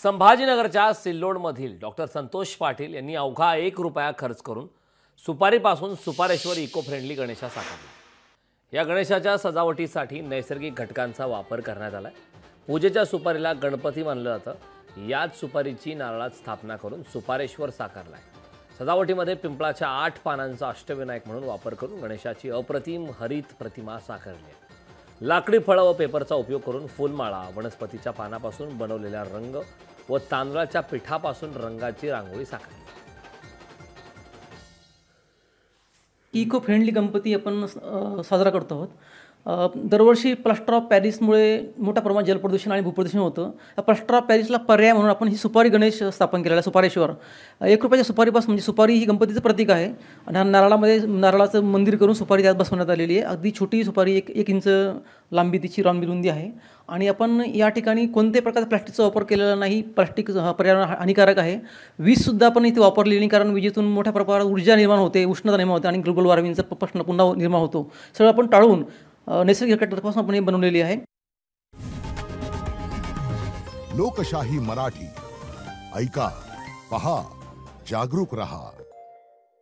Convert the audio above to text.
संभाजीनगरच्या सिल्लोडमधील doctor Santosh Patil यांनी अवघा 1 रुपया खर्च करून सुपारीपासून सुपारेश्वर इको फ्रेंडली गणेशा साकारला। या गणेशाच्या सजावटीसाठी नैसर्गिक घटकांचा वापर करण्यात आलाय। पूजेच्या सुपारीला गणपती मानलं जातं। याच सुपारीची नारळात स्थापना करून सुपारेश्वर साकारलाय। सजावटीमध्ये पिंपळाच्या 8 पानांचा अष्टविनायक म्हणून वापर करून गणेशाची अप्रतिम हरित प्रतिमा साकारली आहे। लाकडी फळं व पेपरचा उपयोग करून फुलमाळा, वनस्पतीच्या पानापासून बनवलेला रंग व तांदळाच्या पिठापासून रंगाची रांगोळी साकारली। इको फ्रेंडली गणपती आपण साजरा करतो आहोत। दरवर्षी प्लास्टर ऑफ पॅरिसमुळे मोठ्या प्रमाणात जलप्रदूषण आणि भूप्रदूषण होतं। प्लास्टर ऑफ पॅरिसला पर्याय म्हणून आपण ही सुपारी गणेश स्थापन केलेला आहे, सुपारेश्वर। 1 रुपयाच्या सुपारीपासून, म्हणजे सुपारी ही गणपतीचं प्रतीक आहे आणि नारळामध्ये नारळाचं मंदिर करून सुपारी त्यात बसवण्यात आलेली आहे। अगदी छोटी सुपारी, 1 इंच लांबी तिची, रुंदी आहे। आणि आपण या ठिकाणी कोणत्याही प्रकारचा प्लास्टिकचा वापर केलेला नाही। प्लास्टिक पर्यावरण हानिकारक आहे। वीजसुद्धा आपण इथे वापरलेली नाही, कारण विजेतून मोठ्या प्रमाणात ऊर्जा निर्माण होते, उष्णता निर्माण होते आणि ग्लोबल वॉर्मिंगचा प्रश्न पुन्हा निर्माण होतो। सगळं आपण टाळून नैसर्गिक घटकांपासून आपण हे बनवलेली आहे। लोकशाही मराठी ऐका, पहा, जागरूक रहा।